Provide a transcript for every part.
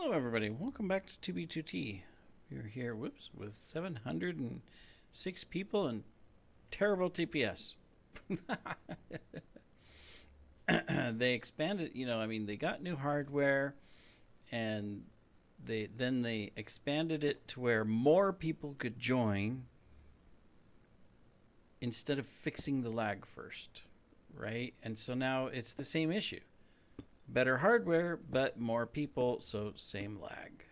Hello, everybody. Welcome back to 2B2T. We're here, with 706 people and terrible TPS. They expanded, they got new hardware and they expanded it to where more people could join instead of fixing the lag first, right? And so now it's the same issue. Better hardware, but more people, so same lag.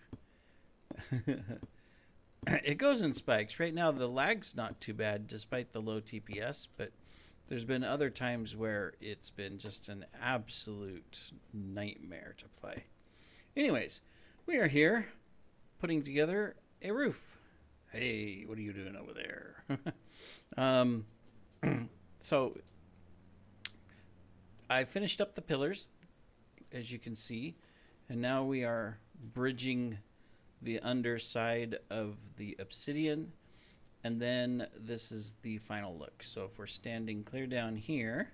It goes in spikes. Right now, the lag's not too bad despite the low TPS, but there's been other times where it's been just an absolute nightmare to play. Anyways, we are here putting together a roof. Hey, what are you doing over there? So I finished up the pillars, as you can see, and now we are bridging the underside of the obsidian, and then this is the final look. So if we're standing clear down here,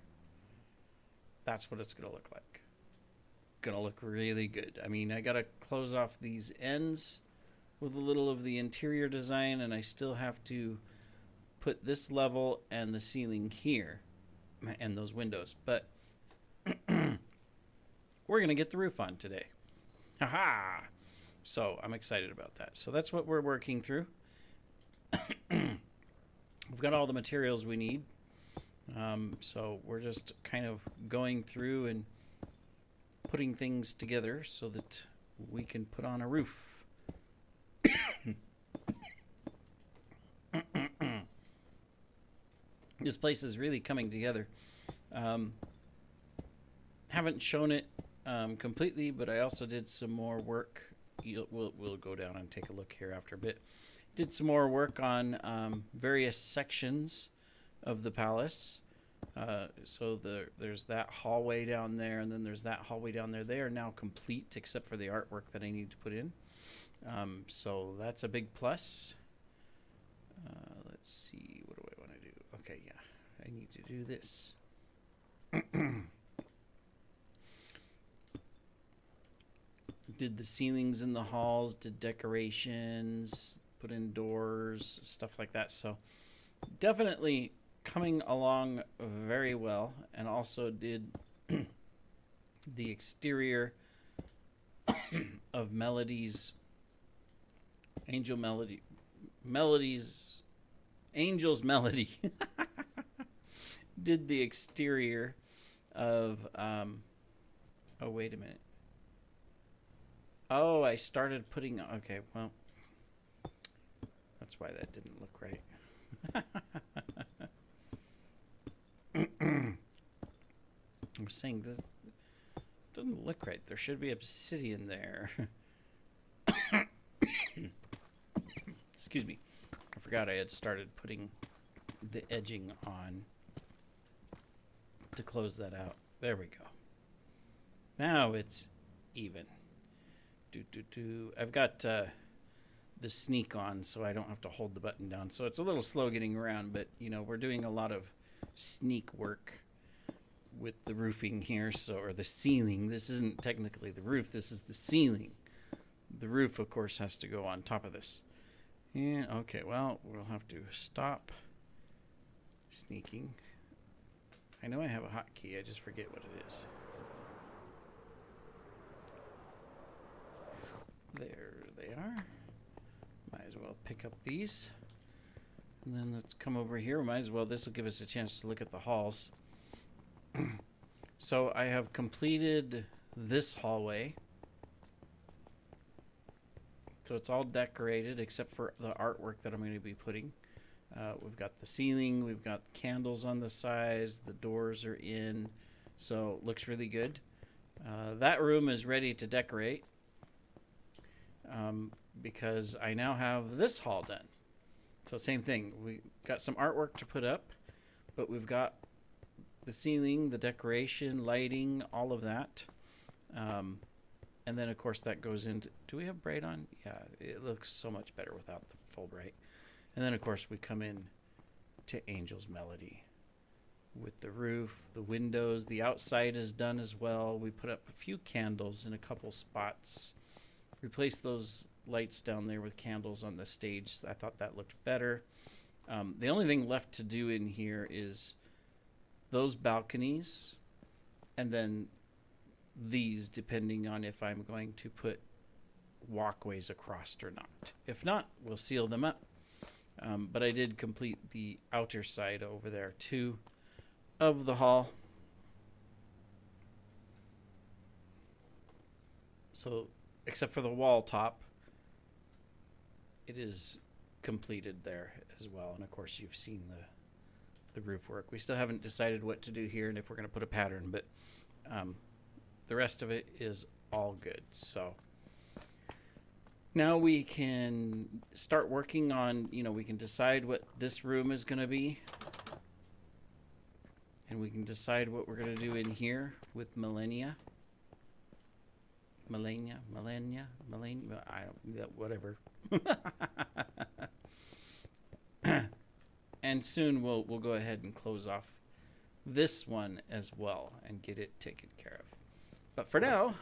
that's what it's going to look like. Gonna look really good. I mean, I gotta close off these ends with a little of the interior design, and I still have to put this level and the ceiling here and those windows, but we're gonna get the roof on today. Haha! So I'm excited about that. So that's what we're working through. We've got all the materials we need. So we're just kind of going through and putting things together so that we can put on a roof. This place is really coming together. Haven't shown it completely, but I also did some more work. We'll go down and take a look here after a bit. Did some more work on various sections of the palace. So there's that hallway down there, and then there's that hallway down there. They are now complete, except for the artwork that I need to put in. So that's a big plus. Let's see, what do I want to do? Okay, yeah, I need to do this. Did the ceilings in the halls, did decorations, put in doors, stuff like that. So definitely coming along very well, and also did the exterior of Angel's Melody. Did the exterior of oh, wait a minute. Oh, I started putting, okay, well, that's why that didn't look right. I was saying this doesn't look right. There should be obsidian there. Excuse me. I forgot I had started putting the edging on to close that out. There we go. Now it's even. I've got the sneak on, so I don't have to hold the button down. So it's a little slow getting around, but we're doing a lot of sneak work with the roofing here, or the ceiling. This isn't technically the roof, this is the ceiling. The roof, of course, has to go on top of this. Yeah, okay, well, we'll have to stop sneaking. I know I have a hotkey, I just forget what it is. There they are. Might as well pick up these. And then let's come over here. Might as well, this will give us a chance to look at the halls. So I have completed this hallway. So it's all decorated except for the artwork that I'm going to be putting. We've got the ceiling, we've got candles on the sides, the doors are in. So it looks really good. That room is ready to decorate. Because I now have this hall done. So same thing, we got some artwork to put up, but we've got the ceiling, the decoration, lighting, all of that. And then of course that goes into, do we have bright on? Yeah, it looks so much better without the full bright. And then of course we come in to Angel's Melody with the roof, the windows, the outside is done as well. We put up a few candles in a couple spots. replace those lights down there with candles on the stage. I thought that looked better. The only thing left to do in here is those balconies, and then these, depending on if I'm going to put walkways across or not. If not, we'll seal them up. But I did complete the outer side over there too of the hall. So, except for the wall top, it is completed there as well. And of course, you've seen the roof work. We still haven't decided what to do here and if we're going to put a pattern, but the rest of it is all good. So now we can start working on, we can decide what this room is going to be. And we can decide what we're going to do in here with Millennia, I don't, whatever. And soon we'll go ahead and close off this one as well and get it taken care of. But for now,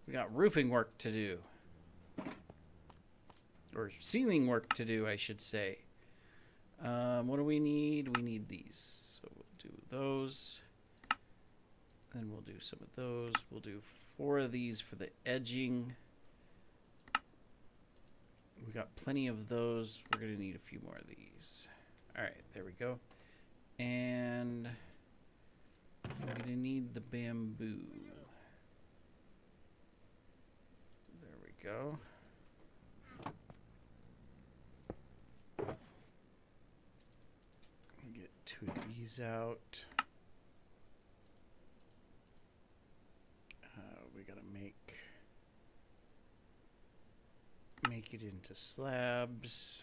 we got roofing work to do. Or ceiling work to do, I should say. What do we need? We need these. So we'll do those. Then we'll do some of those. We'll do 4 of these for the edging. We got plenty of those. We're going to need a few more of these. All right, there we go. And we're going to need the bamboo. There we go. Get 2 of these out. We got to make it into slabs.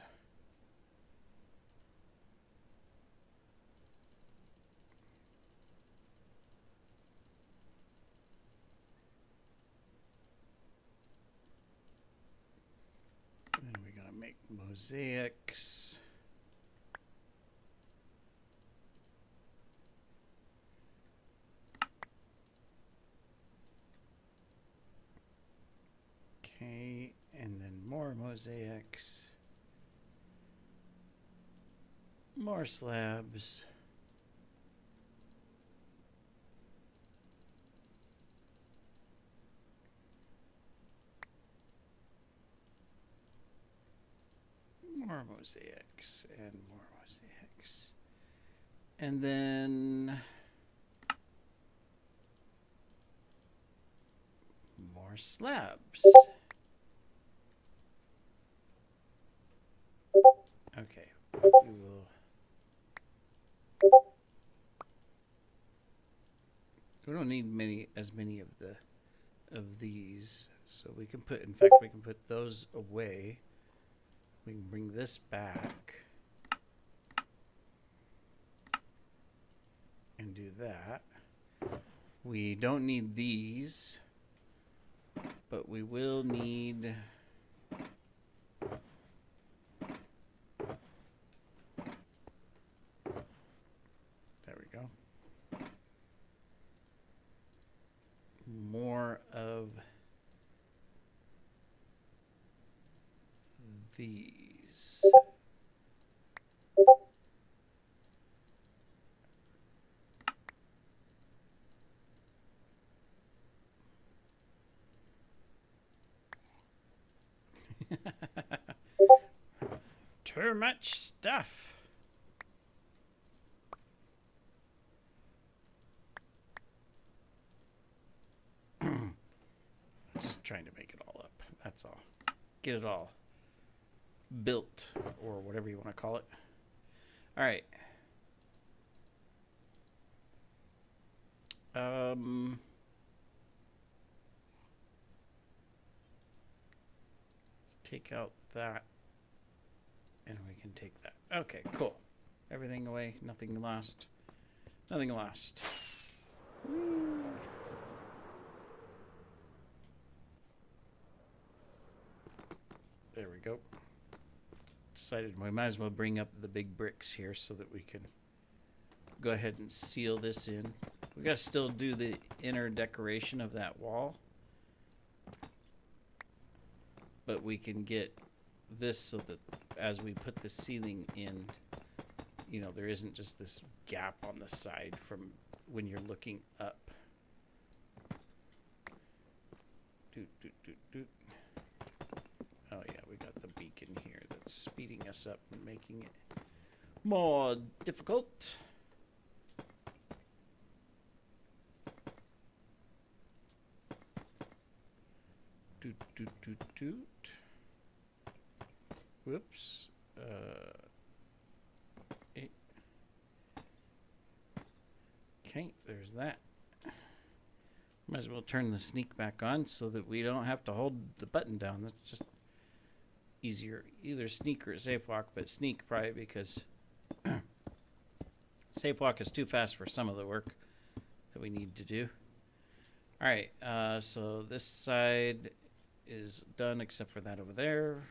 And we got to make mosaics. Okay, and then more mosaics. More slabs. More mosaics and more mosaics. And then more slabs. Okay, we don't need as many of these, so we can put. In fact, we can put those away. We can bring this back and do that. We don't need these, but we will need. More of these. Too much stuff. Just trying to make it all up. That's all. Get it all built, or whatever you want to call it. All right. Take out that, and we can take that. Okay, cool. Everything away. Nothing lost. Nothing lost. Whee. There we go. Decided we might as well bring up the big bricks here so that we can go ahead and seal this in. We got to still do the inner decoration of that wall, but we can get this so that as we put the ceiling in, you know, there isn't just this gap on the side from when you're looking up. Doot, doot, doot, doot. Oh yeah, we got the beacon here that's speeding us up and making it more difficult. Doot, doot, doot, doot. Whoops. Okay, there's that. Might as well turn the sneak back on so that we don't have to hold the button down. That's just easier. Either sneak or safe walk, but sneak probably because safe walk is too fast for some of the work that we need to do. All right, so this side is done except for that over there.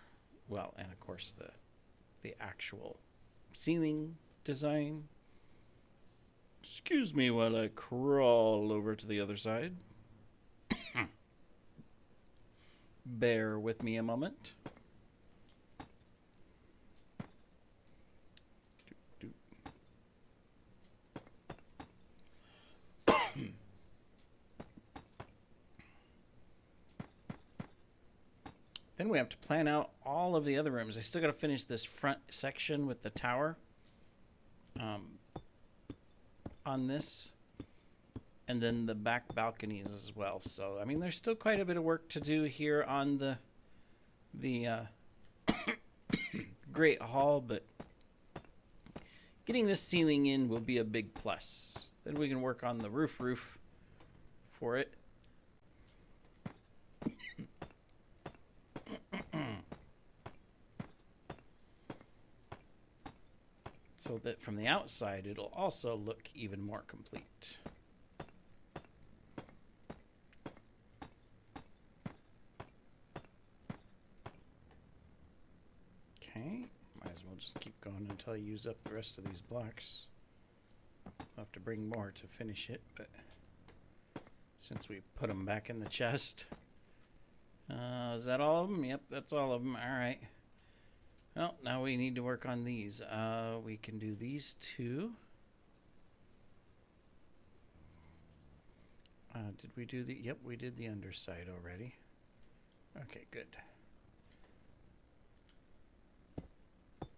Well, and of course the actual ceiling design. Excuse me while I crawl over to the other side. Bear with me a moment. Then we have to plan out all of the other rooms. I still got to finish this front section with the tower on this, and then the back balconies as well. So, I mean, there's still quite a bit of work to do here on the Great Hall, but getting this ceiling in will be a big plus. Then we can work on the roof for it. So that from the outside, it'll also look even more complete. Okay, might as well just keep going until I use up the rest of these blocks. I'll have to bring more to finish it, but since we put them back in the chest. Is that all of them? Yep, that's all of them. All right. Well, now we need to work on these. We can do these two. Did we do the... Yep, we did the underside already. Okay, good.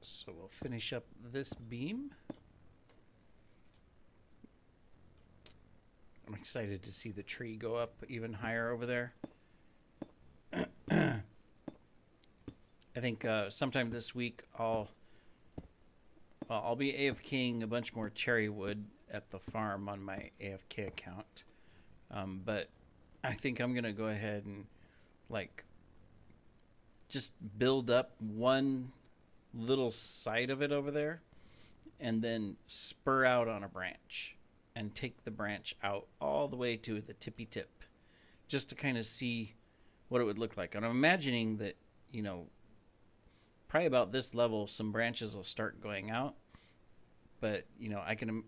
So we'll finish up this beam. I'm excited to see the tree go up even higher over there. I think sometime this week I'll be AFKing a bunch more cherry wood at the farm on my AFK account. But I think I'm gonna go ahead and like just build up one little side of it over there and then spur out on a branch and take the branch out all the way to the tippy tip just to kind of see what it would look like. And I'm imagining that, you know, probably about this level some branches will start going out, but you know, I can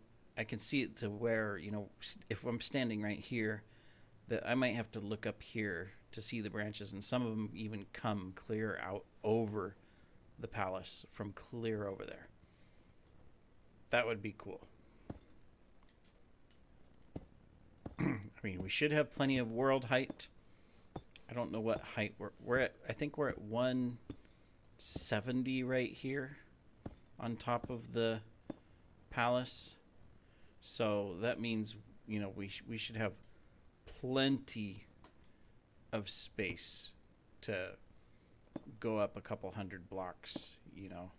see it to where, you know, if I'm standing right here, that I might have to look up here to see the branches, and some of them even come clear out over the palace from clear over there. That would be cool. I mean, we should have plenty of world height. I don't know what height we're at. I think we're at 170 right here on top of the palace. So that means, you know, we should have plenty of space to go up a couple hundred blocks, you know.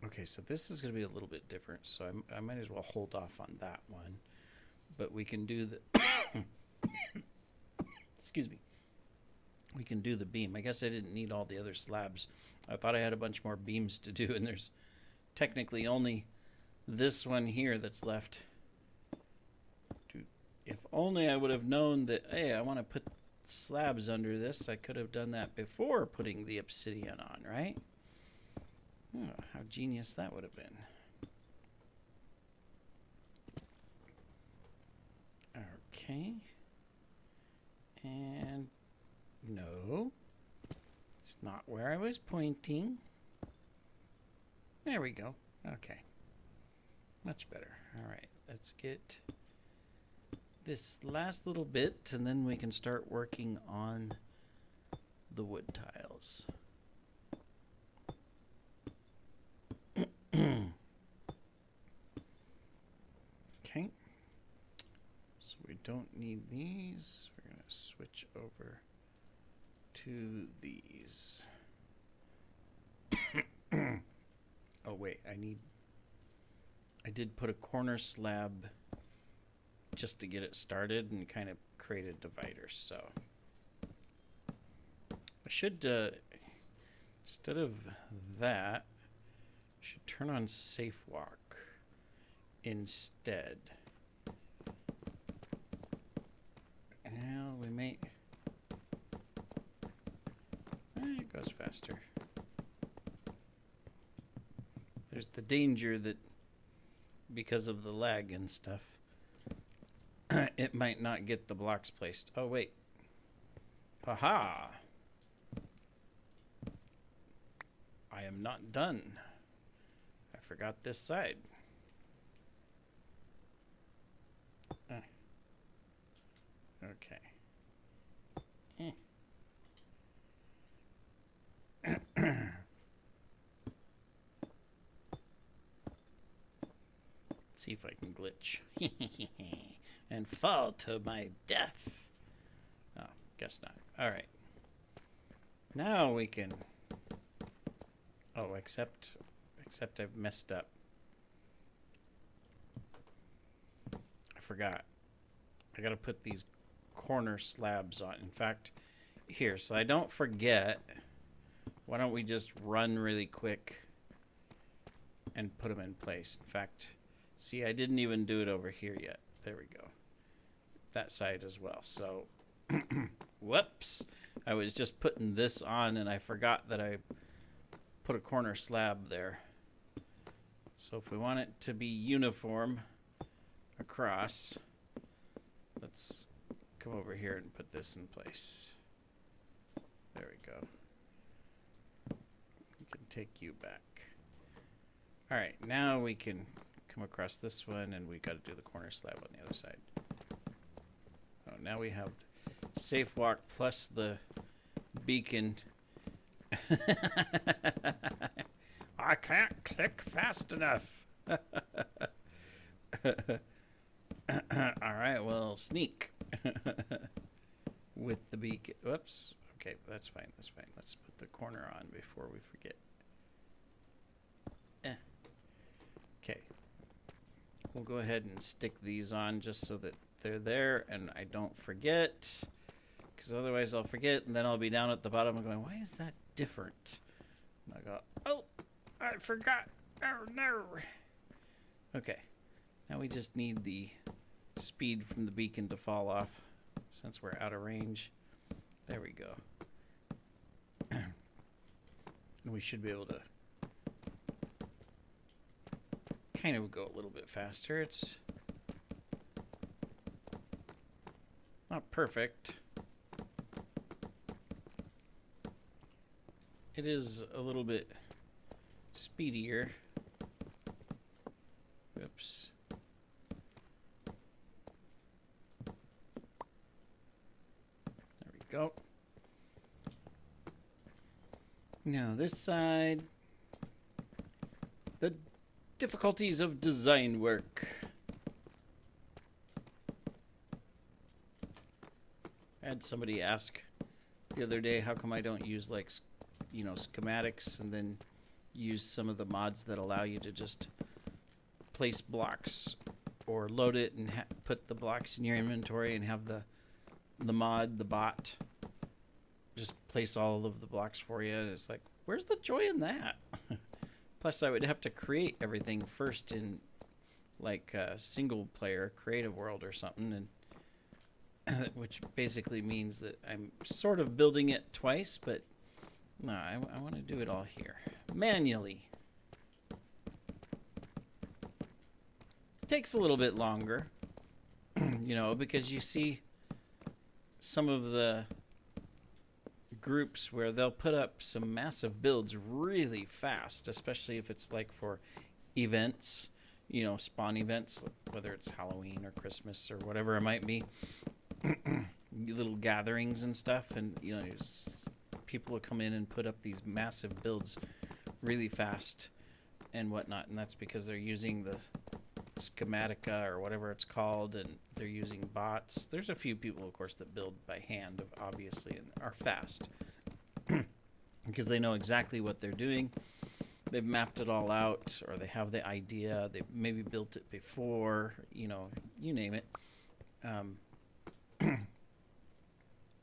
Okay, so this is going to be a little bit different, so I might as well hold off on that one. But we can do the... Excuse me. We can do the beam. I guess I didn't need all the other slabs. I thought I had a bunch more beams to do, and there's technically only this one here that's left. If only I would have known that, hey, I want to put slabs under this, I could have done that before putting the obsidian on, right? Oh, how genius that would have been. Okay. And no, it's not where I was pointing. There we go. Okay. Much better. All right, let's get this last little bit, and then we can start working on the wood tiles. Okay. So we don't need these. We're going to switch over to these. Oh, wait, I did put a corner slab just to get it started and kind of create a divider. So I should, instead of that, I should turn on safe walk instead. Well, we may, it goes faster. There's the danger that because of the lag and stuff, it might not get the blocks placed. Oh, wait. Haha. I am not done. I forgot this side. Okay. See if I can glitch. And fall to my death. Oh, guess not. Alright. Now we can... Oh, except I've messed up. I forgot. I gotta put these corner slabs on. In fact, here, so I don't forget, why don't we just run really quick and put them in place. In fact, see, I didn't even do it over here yet. There we go. That side as well. So, whoops. I was just putting this on and I forgot that I put a corner slab there. So if we want it to be uniform across, let's come over here and put this in place. There we go. We can take you back. All right, now we can come across this one, and we got to do the corner slab on the other side. Oh, now we have safe walk plus the beacon. I can't click fast enough. All right, well, sneak with the beacon. Whoops. Okay, that's fine. That's fine. Let's put the corner on before we forget. Okay. We'll go ahead and stick these on just so that they're there and I don't forget. Because otherwise I'll forget and then I'll be down at the bottom and going, why is that different? And I go, oh, I forgot. Oh, no. Okay. Now we just need the speed from the beacon to fall off since we're out of range. There we go. And we should be able to kind of go a little bit faster. It's not perfect. It is a little bit speedier. Oops. There we go. Now this side, the difficulties of design work. I had somebody ask the other day, how come I don't use like, you know, schematics and then use some of the mods that allow you to just place blocks or load it and put the blocks in your inventory and have the mod, the bot, just place all of the blocks for you. And it's like, where's the joy in that? Plus, I would have to create everything first in like a single player creative world or something, and which basically means that I'm sort of building it twice, but no, I want to do it all here manually. It takes a little bit longer. You know, because you see some of the groups where they'll put up some massive builds really fast, especially if it's like for events, you know, spawn events, whether it's Halloween or Christmas or whatever it might be, little gatherings and stuff. And, you know, people will come in and put up these massive builds really fast and whatnot. And that's because they're using the schematica or whatever it's called, and they're using bots. There's a few people, of course, that build by hand, obviously, and are fast because they know exactly what they're doing. They've mapped it all out, or they have the idea. They've maybe built it before, you know, you name it.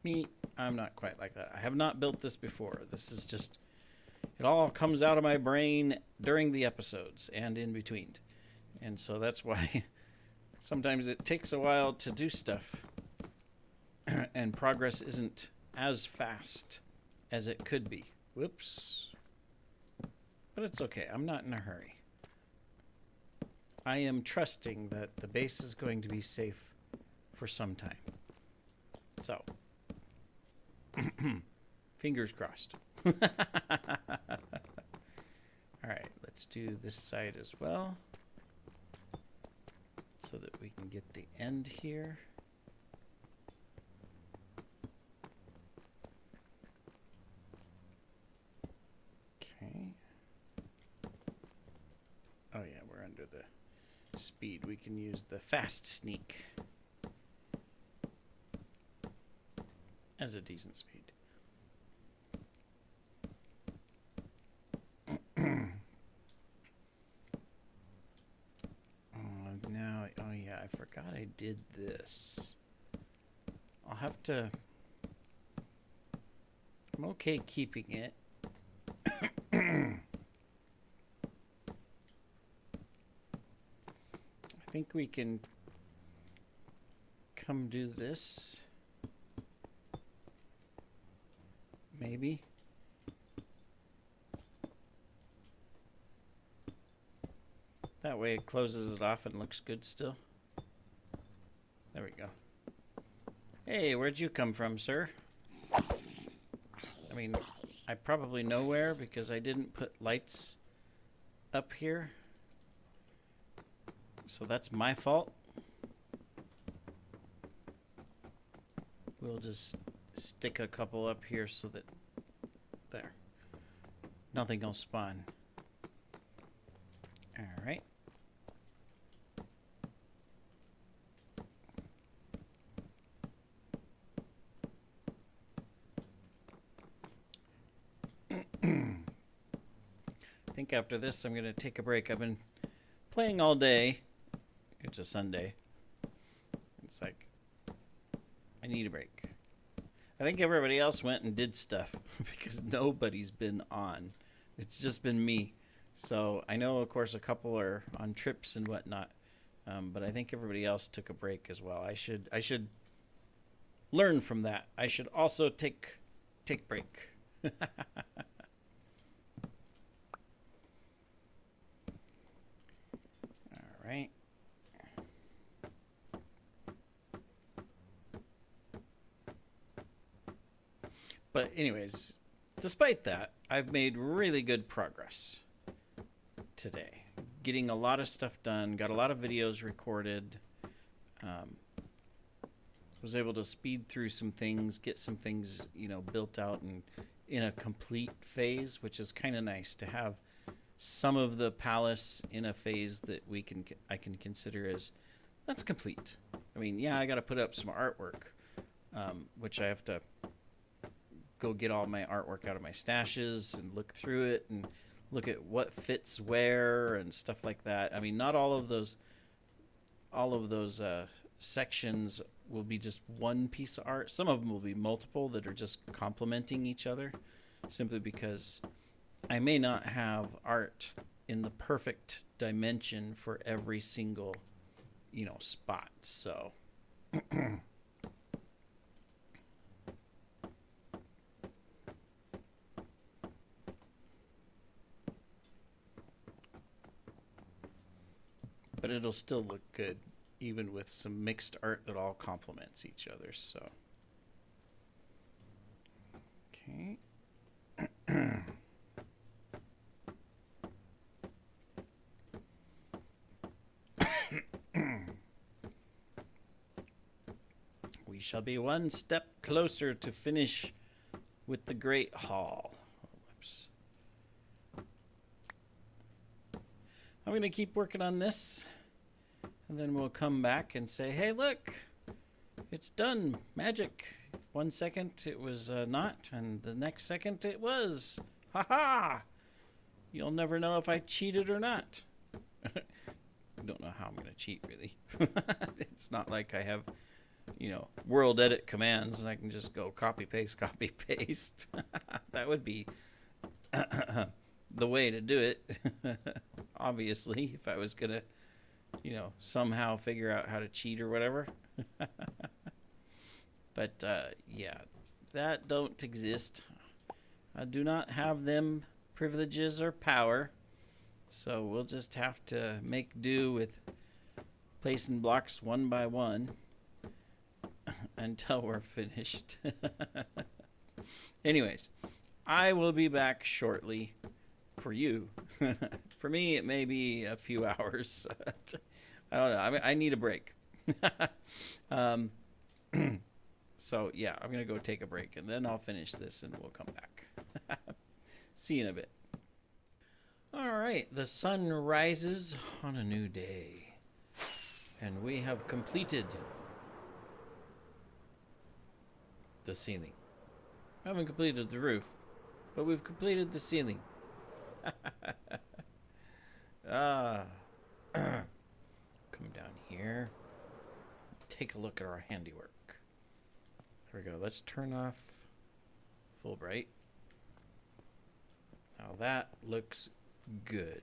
Me, I'm not quite like that. I have not built this before. This is just, it all comes out of my brain during the episodes and in between. And so that's why sometimes it takes a while to do stuff and progress isn't as fast as it could be. Whoops. But it's okay. I'm not in a hurry. I am trusting that the base is going to be safe for some time. So, fingers crossed. All right, let's do this side as well, so that we can get the end here. Okay. Oh yeah, we're under the speed. We can use the fast sneak as a decent speed. Now, oh yeah, I forgot I did this. I'll have to, I'm okay keeping it. I think we can come do this. Maybe. That way it closes it off and looks good still. There we go. Hey, where'd you come from, sir? I mean, I probably know where because I didn't put lights up here. So that's my fault. We'll just stick a couple up here so that there. Nothing will spawn. All right. I think after this I'm going to take a break. I've been playing all day. It's a Sunday. It's like, I need a break. I think everybody else went and did stuff because nobody's been on. It's just been me. So I know, of course, a couple are on trips and whatnot, but I think everybody else took a break as well. I should learn from that. I should also take break. All right. But anyways, despite that, I've made really good progress today. Getting a lot of stuff done, got a lot of videos recorded, was able to speed through some things, get some things, you know, built out and in a complete phase, which is kind of nice to have some of the palace in a phase that I can consider as that's complete. I mean, yeah, I got to put up some artwork, which I have to go get all my artwork out of my stashes and look through it and look at what fits where and stuff like that. I mean, not all of those sections will be just one piece of art. Some of them will be multiple that are just complementing each other, simply because I may not have art in the perfect dimension for every single, you know, spot. So but it'll still look good even with some mixed art that all complements each other. So, okay. We shall be one step closer to finish with the Great Hall. Whoops. I'm going to keep working on this, and then we'll come back and say, hey, look, it's done. Magic. 1 second it was not, and the next second it was. Ha ha! You'll never know if I cheated or not. I don't know how I'm going to cheat, really. It's not like I have, world edit commands and I can just go copy paste. That would be the way to do it. Obviously, if I was going to, somehow figure out how to cheat or whatever. But, yeah, that don't exist. I do not have them privileges or power. So we'll just have to make do with placing blocks one by one until we're finished. Anyways, I will be back shortly for you. For me, it may be a few hours. I don't know. I need a break. So, yeah, I'm going to go take a break, and then I'll finish this, and we'll come back. See you in a bit. All right, the sun rises on a new day, and we have completed the ceiling. We haven't completed the roof, but we've completed the ceiling. Come down here, take a look at our handiwork. There we go. Let's turn off full bright. Now that looks good.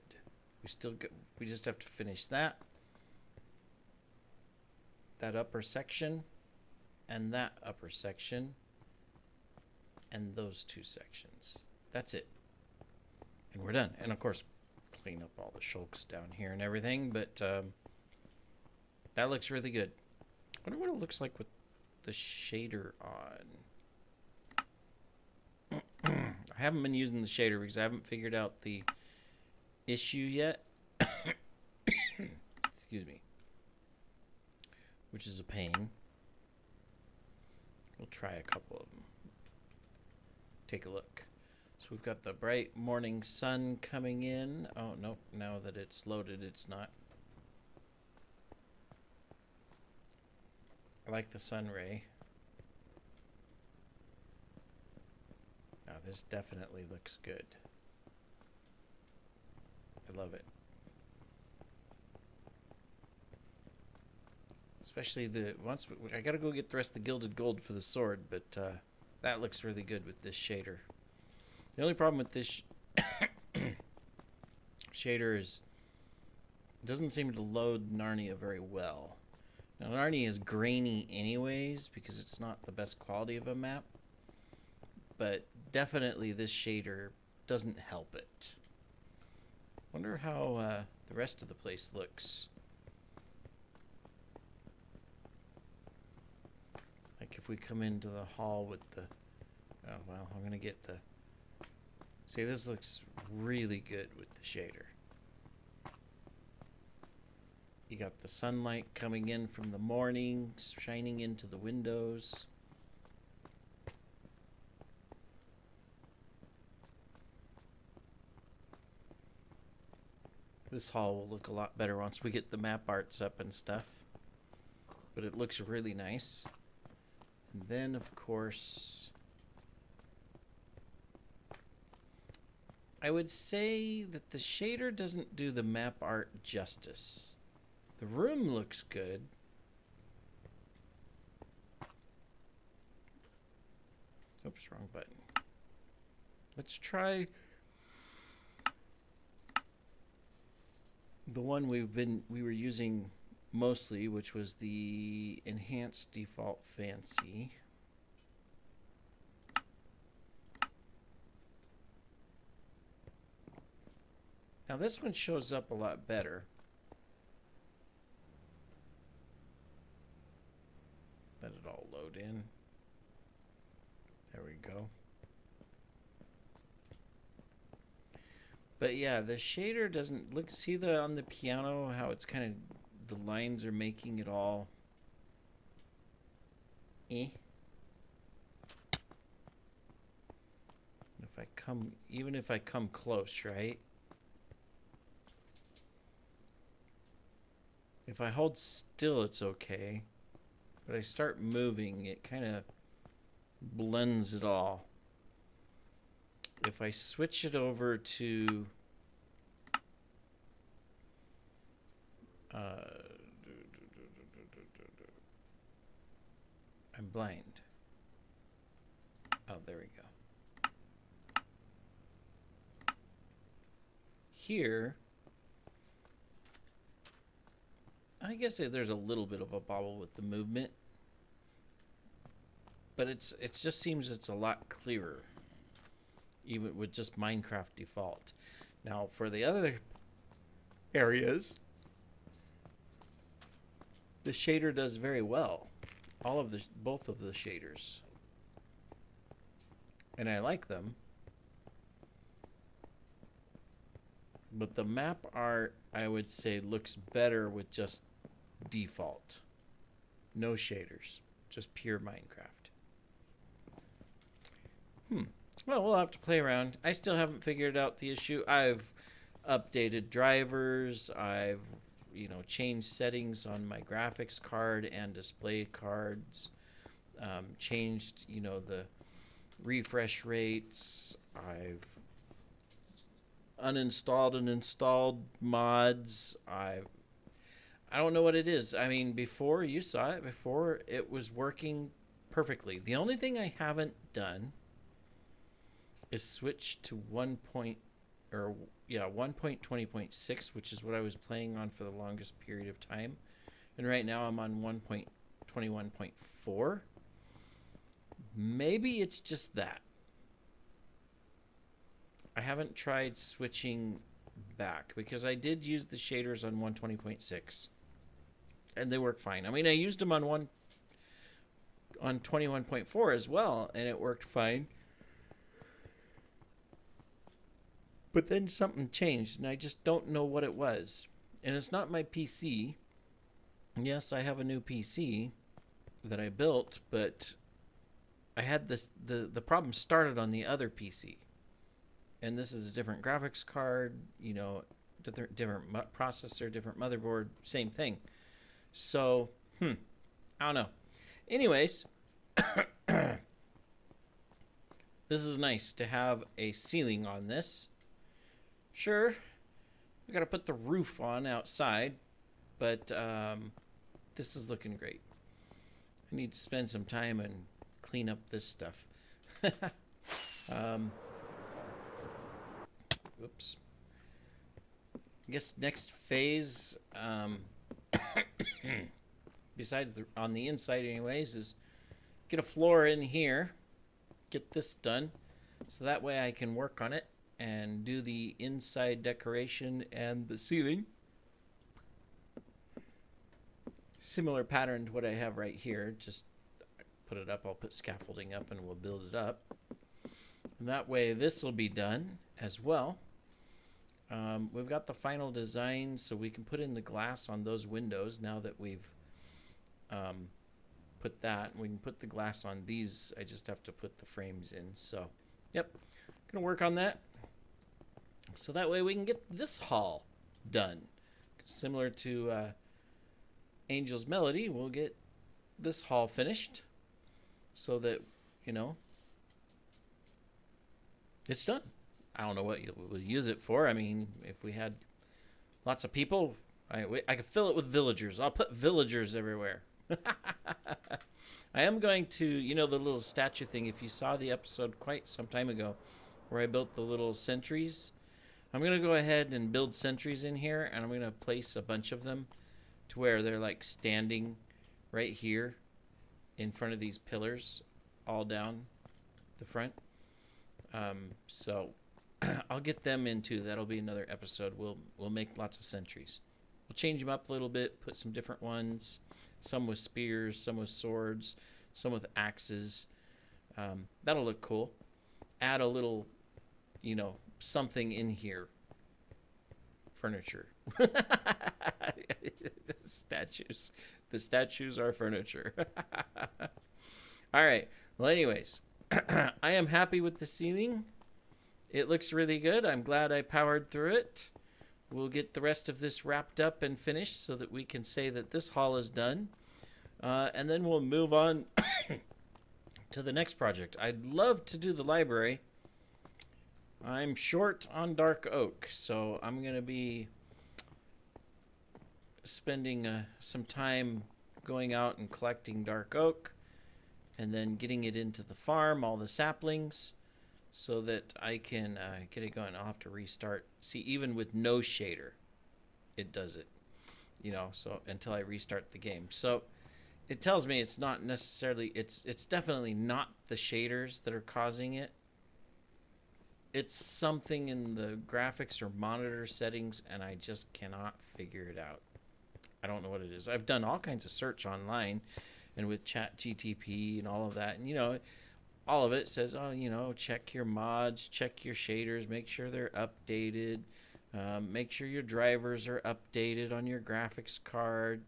We just have to finish that upper section, and that upper section, and those two sections. That's it. And we're done. And of course, clean up all the shulks down here and everything, but that looks really good. I wonder what it looks like with the shader on. I haven't been using the shader because I haven't figured out the issue yet. Excuse me. Which is a pain. We'll try a couple of them. Take a look. So we've got the bright morning sun coming in. Oh, nope. Now that it's loaded, it's not. I like the sun ray. Now this definitely looks good. I love it. Especially I gotta go get the rest of the gilded gold for the sword, but that looks really good with this shader. The only problem with this shader is it doesn't seem to load Narnia very well. Now Narnia is grainy anyways because it's not the best quality of a map, but definitely this shader doesn't help it. Wonder how the rest of the place looks. Like if we come into the hall with the... Oh, well, I'm going to get the... See, this looks really good with the shader. You got the sunlight coming in from the morning, shining into the windows. This hall will look a lot better once we get the map arts up and stuff. But it looks really nice. And then, of course, I would say that the shader doesn't do the map art justice. The room looks good. Oops, wrong button. Let's try the one we were using mostly, which was the enhanced default fancy. Now this one shows up a lot better. Let it all load in. There we go. But yeah, the shader doesn't look. See on the piano how it's kind of the lines are making it all. If I come, even if I come close, right? If I hold still, it's okay. But I start moving, it kind of blends it all. If I switch it over to I'm blind. Oh, there we go. Here, I guess there's a little bit of a bobble with the movement, but it just seems it's a lot clearer, even with just Minecraft default. Now, for the other areas, the shader does very well. Both of the shaders, and I like them. But the map art, I would say, looks better with just default. No shaders, just pure Minecraft. Well, we'll have to play around. I still haven't figured out the issue. I've updated drivers. I've changed settings on my graphics card and display cards. Changed the refresh rates. I've uninstalled and installed mods. I don't know what it is. I mean, before you saw it, before it was working perfectly. The only thing I haven't done is switch to 1.20.6, which is what I was playing on for the longest period of time. And right now I'm on 1.21.4. Maybe it's just that. I haven't tried switching back because I did use the shaders on 120.6 and they work fine. I mean, I used them on 21.4 as well and it worked fine. But then something changed, and I just don't know what it was. And it's not my PC. Yes, I have a new PC that I built, but I had the problem started on the other PC. And this is a different graphics card, different processor, different motherboard, same thing. So, I don't know. Anyways, this is nice to have a ceiling on this. Sure, we got to put the roof on outside, but this is looking great. I need to spend some time and clean up this stuff. Oops. I guess next phase, besides on the inside anyways, is get a floor in here, get this done, so that way I can work on it and do the inside decoration and the ceiling. Similar pattern to what I have right here. Just put it up. I'll put scaffolding up and we'll build it up. And that way this will be done as well. We've got the final design so we can put in the glass on those windows now that we've put that. We can put the glass on these. I just have to put the frames in. So, yep. Gonna work on that. So that way we can get this hall done. Similar to Angel's Melody, we'll get this hall finished so that, it's done. I don't know what we'll use it for. I mean, if we had lots of people, I could fill it with villagers. I'll put villagers everywhere. I am going to, the little statue thing, if you saw the episode quite some time ago where I built the little sentries, I'm going to go ahead and build sentries in here, and I'm going to place a bunch of them to where they're like standing right here in front of these pillars all down the front. So I'll get them into. That'll be another episode. We'll make lots of sentries. We'll change them up a little bit, put some different ones, some with spears, some with swords, some with axes. That'll look cool. Add a little, something in here. Furniture. Statues. The statues are furniture. All right. Well, anyways, I am happy with the ceiling. It looks really good. I'm glad I powered through it. We'll get the rest of this wrapped up and finished so that we can say that this hall is done. And then we'll move on to the next project. I'd love to do the library. I'm short on dark oak, so I'm going to be spending some time going out and collecting dark oak and then getting it into the farm, all the saplings, so that I can get it going. I'll have to restart. See, even with no shader, it does it, so until I restart the game. So it tells me it's not necessarily, it's definitely not the shaders that are causing it. It's something in the graphics or monitor settings, and I just cannot figure it out. I don't know what it is. I've done all kinds of search online and with ChatGTP and all of that. And, all of it says, check your mods, check your shaders, make sure they're updated, make sure your drivers are updated on your graphics card.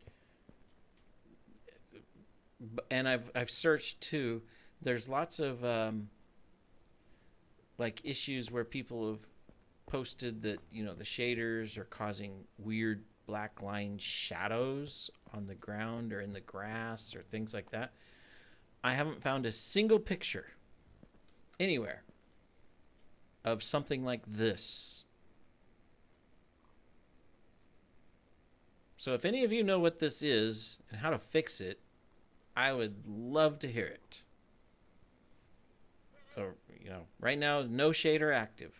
And I've searched, too. There's lots of issues where people have posted that the shaders are causing weird black line shadows on the ground or in the grass or things like that. I haven't found a single picture anywhere of something like this. So if any of you know what this is and how to fix it, I would love to hear it. So, right now, no shader active.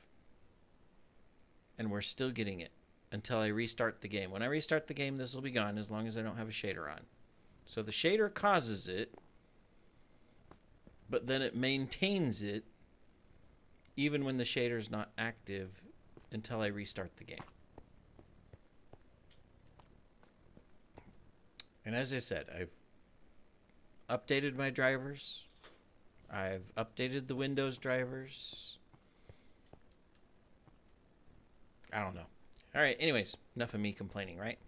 And we're still getting it until I restart the game. When I restart the game, this will be gone as long as I don't have a shader on. So the shader causes it, but then it maintains it even when the shader's not active until I restart the game. And as I said, I've updated my drivers. I've updated the Windows drivers. I don't know. All right, anyways, enough of me complaining, right?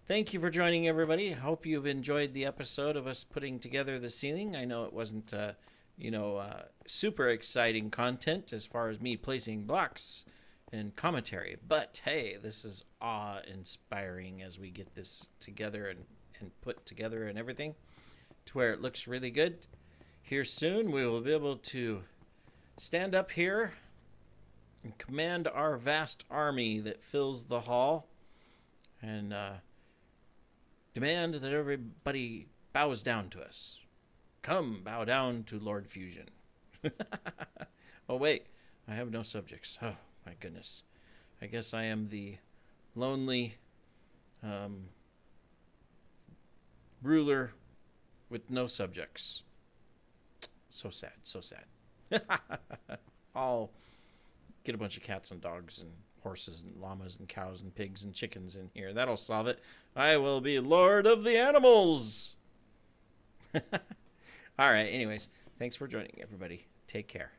Thank you for joining, everybody. Hope you've enjoyed the episode of us putting together the ceiling. I know it wasn't, super exciting content as far as me placing blocks and commentary. But, hey, this is awe-inspiring as we get this together and put together and everything to where it looks really good. Here soon, we will be able to stand up here and command our vast army that fills the hall and demand that everybody bows down to us. Come, bow down to Lord Fusion. Oh, wait, I have no subjects. Oh, my goodness. I guess I am the lonely ruler with no subjects. So sad, so sad. I'll get a bunch of cats and dogs and horses and llamas and cows and pigs and chickens in here. That'll solve it. I will be Lord of the Animals. All right, anyways, thanks for joining, everybody. Take care.